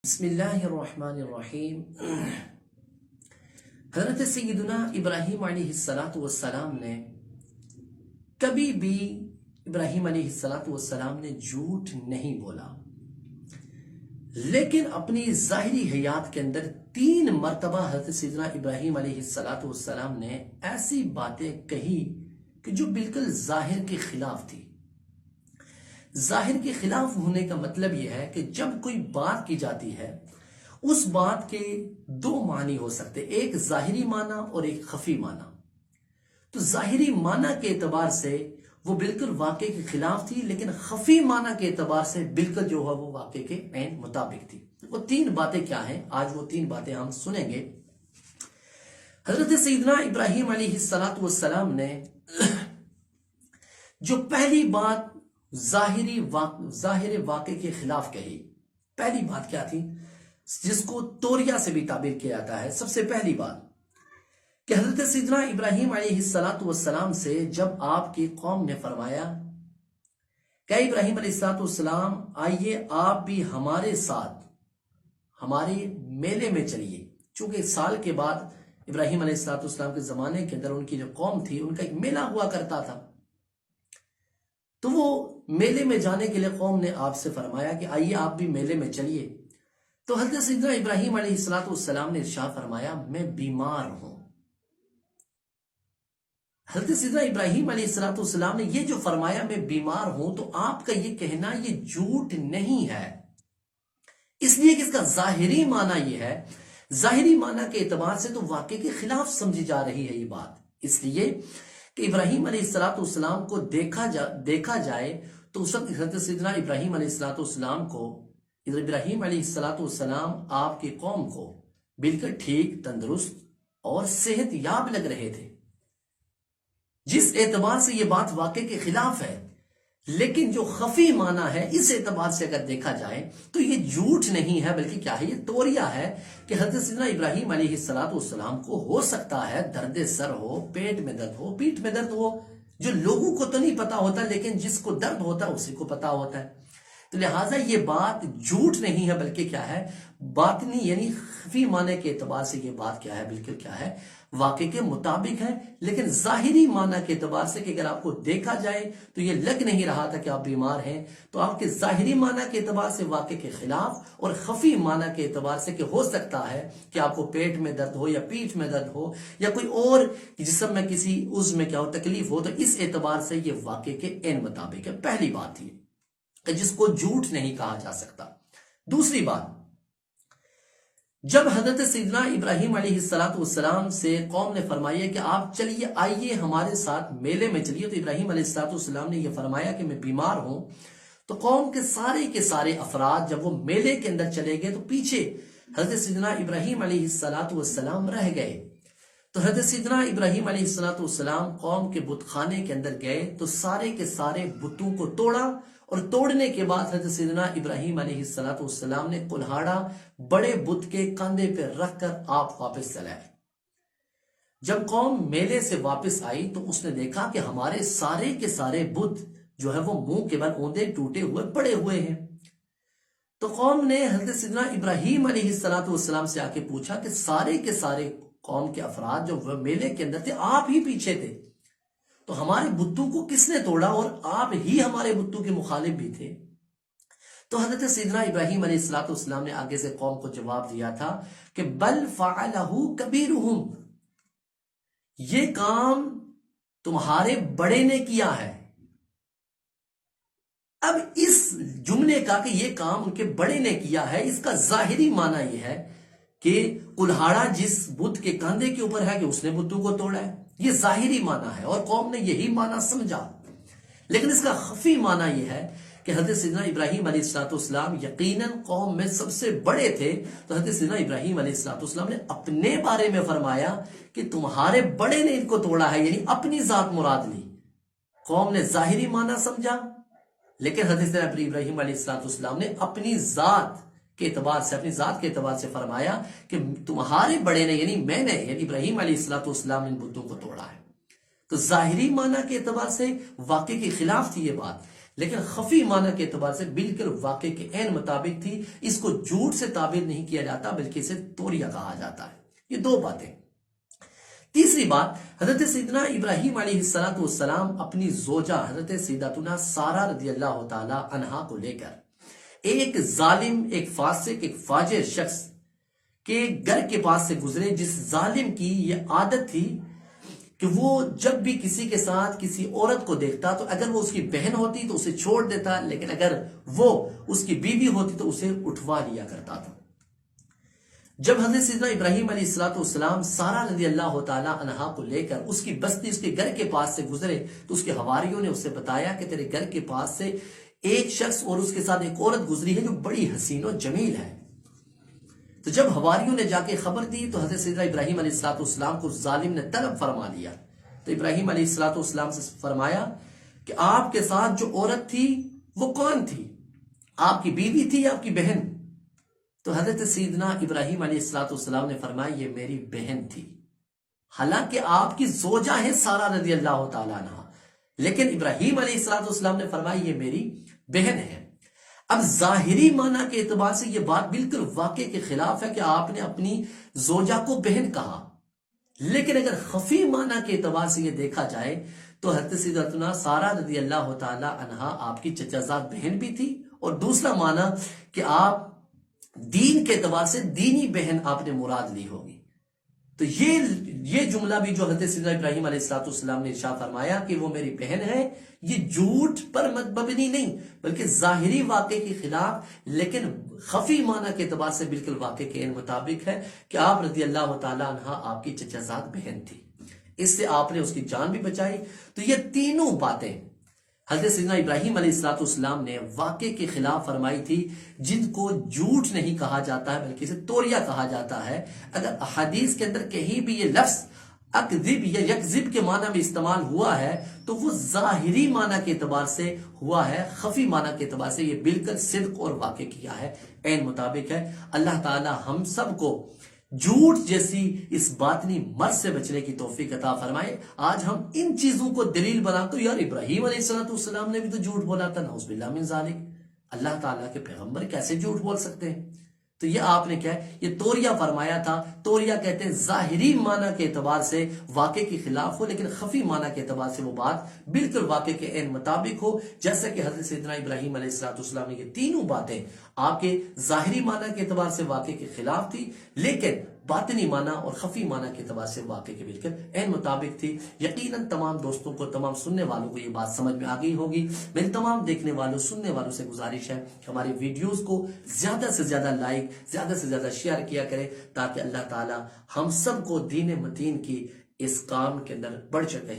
بسم اللہ الرحمن الرحیم۔ حضرت سیدنا ابراہیم علیہ السلام نے کبھی بھی ابراہیم علیہ السلام نے جھوٹ نہیں بولا، لیکن اپنی ظاہری حیات کے اندر 3 مرتبہ حضرت سیدنا ابراہیم علیہ السلام نے ایسی باتیں کہی کہ جو بالکل ظاہر کے خلاف تھی۔ ظاہر کے خلاف ہونے کا مطلب یہ ہے کہ جب کوئی بات کی جاتی ہے اس بات کے 2 معنی ہو سکتے، ایک ظاہری معنی اور ایک خفی معنی۔ تو ظاہری معنی کے اعتبار سے وہ بالکل واقع کے خلاف تھی، لیکن خفی معنی کے اعتبار سے بالکل جو ہے وہ واقع کے عین مطابق تھی۔ وہ 3 باتیں کیا ہیں؟ آج وہ 3 باتیں ہم سنیں گے۔ حضرت سیدنا ابراہیم علیہ السلام نے جو پہلی بات ظاہر واقع کے خلاف کہی، پہلی بات کیا تھی؟ جس کو توریہ سے بھی تعبیر کیا جاتا ہے۔ سب سے پہلی بات کہ حضرت سیدنا ابراہیم علیہ السلام سے جب آپ کی قوم نے فرمایا کہ ابراہیم علیہ السلام آئیے آپ بھی ہمارے ساتھ ہمارے میلے میں چلیے، چونکہ سال کے بعد ابراہیم علیہ السلام کے زمانے کے اندر ان کی جو قوم تھی ان کا ایک میلہ ہوا کرتا تھا، تو وہ میلے میں جانے کے لیے قوم نے آپ سے فرمایا کہ آئیے آپ بھی میلے میں چلیے۔ تو حضرت سیدنا ابراہیم علیہ السلام نے ارشاد فرمایا میں بیمار ہوں۔ حضرت سیدنا ابراہیم علیہ السلام نے یہ جو فرمایا میں بیمار ہوں، تو آپ کا یہ کہنا یہ جھوٹ نہیں ہے، اس لیے کہ اس کا ظاہری معنی یہ ہے، ظاہری معنی کے اعتبار سے تو واقع کے خلاف سمجھی جا رہی ہے یہ بات، اس لیے کہ ابراہیم علیہ السلام کو دیکھا جائے تو اس وقت حضرت سیدنا ابراہیم علیہ السلام کو ابراہیم علیہ السلام آپ کی قوم کو بالکل ٹھیک، تندرست اور صحت یاب لگ رہے تھے، جس اعتبار سے یہ بات واقع کے خلاف ہے۔ لیکن جو خفی معنی ہے اس اعتبار سے اگر دیکھا جائے تو یہ جھوٹ نہیں ہے، بلکہ کیا ہے؟ یہ توریہ ہے کہ حضرت سیدنا ابراہیم علیہ السلام کو ہو سکتا ہے درد سر ہو، پیٹ میں درد ہو، پیٹھ میں درد ہو، جو لوگوں کو تو نہیں پتا ہوتا لیکن جس کو درد ہوتا ہے اسی کو پتا ہوتا ہے۔ تو لہٰذا یہ بات جھوٹ نہیں ہے، بلکہ کیا ہے؟ باطنی یعنی خفی معنی کے اعتبار سے یہ بات کیا ہے؟ بالکل کیا ہے؟ واقع کے مطابق ہے۔ لیکن ظاہری معنی کے اعتبار سے کہ اگر آپ کو دیکھا جائے تو یہ لگ نہیں رہا تھا کہ آپ بیمار ہیں، تو آپ کے ظاہری معنی کے اعتبار سے واقع کے خلاف، اور خفی معنی کے اعتبار سے کہ ہو سکتا ہے کہ آپ کو پیٹ میں درد ہو یا پیٹھ میں درد ہو یا کوئی اور جسم میں کسی عضو میں کیا ہو تکلیف ہو، تو اس اعتبار سے یہ واقع کے عین مطابق ہے۔ پہلی بات تھی کہ جس کو جھوٹ نہیں کہا جا سکتا۔ دوسری بات، جب حضرت سیدنا ابراہیم علیہ السلام سے قوم نے فرمایا کہ آپ چلیے آئیے ہمارے ساتھ میلے میں چلیے، تو ابراہیم علیہ السلام نے یہ فرمایا کہ میں بیمار ہوں، تو قوم کے سارے افراد جب وہ میلے کے اندر چلے گئے تو پیچھے حضرت سیدنا ابراہیم علیہ السلام رہ گئے۔ تو حضرت سیدنا ابراہیم علیہ السلام قوم کے بت خانے کے اندر گئے تو سارے کے سارے بتوں کو توڑا، اور توڑنے کے بعد حضرت سیدنا ابراہیم علیہ السلام نے کلہاڑا بڑے بت کے کاندھے پہ رکھ کر آپ واپس چلے آئے۔ جب قوم میلے سے واپس آئی تو اس نے دیکھا کہ ہمارے سارے کے سارے بت جو ہے وہ منہ کے بل اوندے ٹوٹے ہوئے پڑے ہوئے ہیں۔ تو قوم نے حضرت سیدنا ابراہیم علیہ السلام سے آ کے پوچھا کہ سارے کے سارے قوم کے افراد جو میلے کے اندر تھے آپ ہی پیچھے تھے، تو ہمارے بتوں کو کس نے توڑا؟ اور آپ ہی ہمارے بتوں کے مخالف بھی تھے۔ تو حضرت سیدنا ابراہیم علیہ السلام نے آگے سے قوم کو جواب دیا تھا کہ بل فعلہ کبیرہم، یہ کام تمہارے بڑے نے کیا ہے۔ اب اس جملے کا کہ یہ کام ان کے بڑے نے کیا ہے، اس کا ظاہری معنی یہ ہے کہ کلہاڑا جس بت کے کاندھے کے اوپر ہے کہ اس نے بتوں کو توڑا ہے، یہ ظاہری معنی ہے اور قوم نے یہی معنی سمجھا۔ لیکن اس کا خفی معنی یہ ہے کہ حضرت سیدنا ابراہیم علیہ السلام یقیناً قوم میں سب سے بڑے تھے، تو حضرت سیدنا ابراہیم علیہ السلام نے اپنے بارے میں فرمایا کہ تمہارے بڑے نے ان کو توڑا ہے، یعنی اپنی ذات مراد لی۔ قوم نے ظاہری معنی سمجھا، لیکن حضرت ابراہیم علیہ السلام نے اپنی ذات کے اعتبار سے، اپنی ذات کے اعتبار سے فرمایا کہ تمہارے بڑے نے یعنی میں نے، یعنی ابراہیم علیہ السلام نے ان بتوں کو توڑا ہے۔ تو ظاہری معنی کے اعتبار سے واقع کے خلاف تھی یہ بات، لیکن خفی معنی کے اعتبار سے بالکل واقع کے عین مطابق تھی. اس کو جھوٹ سے تعبیر نہیں کیا جاتا بلکہ اسے توریہ کہا جاتا ہے. یہ دو باتیں. تیسری بات، حضرت سیدنا ابراہیم علیہ السلام اپنی زوجہ حضرت سیدتنا سارہ رضی اللہ تعالی عنہا کو لے کر ایک ظالم، ایک فاسق، ایک فاجر شخص کے گھر کے پاس سے گزرے، جس ظالم کی یہ عادت تھی کہ وہ جب بھی کسی کے ساتھ کسی عورت کو دیکھتا تو اگر وہ اس کی بہن ہوتی تو اسے چھوڑ دیتا، لیکن اگر وہ اس کی بیوی ہوتی تو اسے اٹھوا لیا کرتا تھا. جب حضرت سیدنا ابراہیم علیہ السلام سارہ رضی اللہ تعالی عنہا کو لے کر اس کی بستی، اس کے گھر کے پاس سے گزرے تو اس کے حواریوں نے اسے بتایا کہ تیرے گھر کے پاس سے ایک شخص اور اس کے ساتھ ایک عورت گزری ہے جو بڑی حسین و جمیل ہے. تو جب حواریوں نے جا کے خبر دی تو حضرت سیدنا ابراہیم علیہ السلام کو ظالم نے طلب فرما لیا. تو ابراہیم علیہ السلام سے فرمایا کہ آپ کے ساتھ جو عورت تھی وہ کون تھی؟ آپ کی بیوی تھی یا آپ کی بہن؟ تو حضرت سیدنا ابراہیم علیہ السلام نے فرمایا یہ میری بہن تھی. حالانکہ آپ کی زوجہ ہے سارہ رضی اللہ تعالیٰ عنہ، لیکن ابراہیم علیہ السلام نے فرمایا یہ میری بہن ہے. اب ظاہری معنی کے اعتبار سے یہ بات بالکل واقع کے خلاف ہے کہ آپ نے اپنی زوجہ کو بہن کہا، لیکن اگر خفی معنی کے اعتبار سے یہ دیکھا جائے تو حضرت سیدتنا سارہ رضی اللہ تعالی عنہا آپ کی چچا زاد بہن بھی تھی، اور دوسرا معنی کہ آپ دین کے اعتبار سے دینی بہن آپ نے مراد لی ہوگی. تو یہ جملہ بھی جو حضرت سیدنا ابراہیم علیہ السلام نے ارشاد فرمایا کہ وہ میری بہن ہے، یہ جھوٹ پر مبنی نہیں بلکہ ظاہری واقع کے خلاف، لیکن خفی معنی کے اعتبار سے بالکل واقع کے مطابق ہے کہ آپ رضی اللہ تعالی عنہ آپ کی چچا زاد بہن تھی. اس سے آپ نے اس کی جان بھی بچائی. تو یہ تینوں باتیں حضرت سیدنا ابراہیم علیہ السلام نے واقع کے خلاف فرمائی تھی، جن کو جھوٹ نہیں کہا جاتا ہے بلکہ اسے توریہ کہا جاتا ہے. اگر احادیث کے اندر کہیں بھی یہ لفظ اکذب یا یکذب کے معنی میں استعمال ہوا ہے تو وہ ظاہری معنی کے اعتبار سے ہوا ہے، خفی معنی کے اعتبار سے یہ بالکل صدق اور واقع کیا ہے، عین مطابق ہے. اللہ تعالی ہم سب کو جھوٹ جیسی اس باطنی مرض سے بچنے کی توفیق عطا فرمائے. آج ہم ان چیزوں کو دلیل بنا تو یار ابراہیم علیہ السلام نے بھی تو جھوٹ بولا تھا، نعوذ باللہ من ذالک، اللہ تعالیٰ کے پیغمبر کیسے جھوٹ بول سکتے ہیں؟ تو یہ آپ نے کیا ہے، یہ توریہ فرمایا تھا. توریہ کہتے ہیں ظاہری معنی کے اعتبار سے واقع کے خلاف ہو، لیکن خفی معنی کے اعتبار سے وہ بات بالکل واقع کے عین مطابق ہو. جیسا کہ حضرت سیدنا ابراہیم علیہ السلام نے یہ تینوں باتیں آپ کے ظاہری معنی کے اعتبار سے واقع کے خلاف تھی، لیکن باطنی معنی اور خفی معنی کے اعتبار سے واقع کے بالکل عین مطابق تھی. یقیناً تمام دوستوں کو، تمام سننے والوں کو یہ بات سمجھ میں آ گئی ہوگی. میری تمام دیکھنے والوں، سننے والوں سے گزارش ہے کہ ہماری ویڈیوز کو زیادہ سے زیادہ لائک، زیادہ سے زیادہ شیئر کیا کریں تاکہ اللہ تعالی ہم سب کو دین متین کی اس کام کے اندر بڑھ چڑھ کر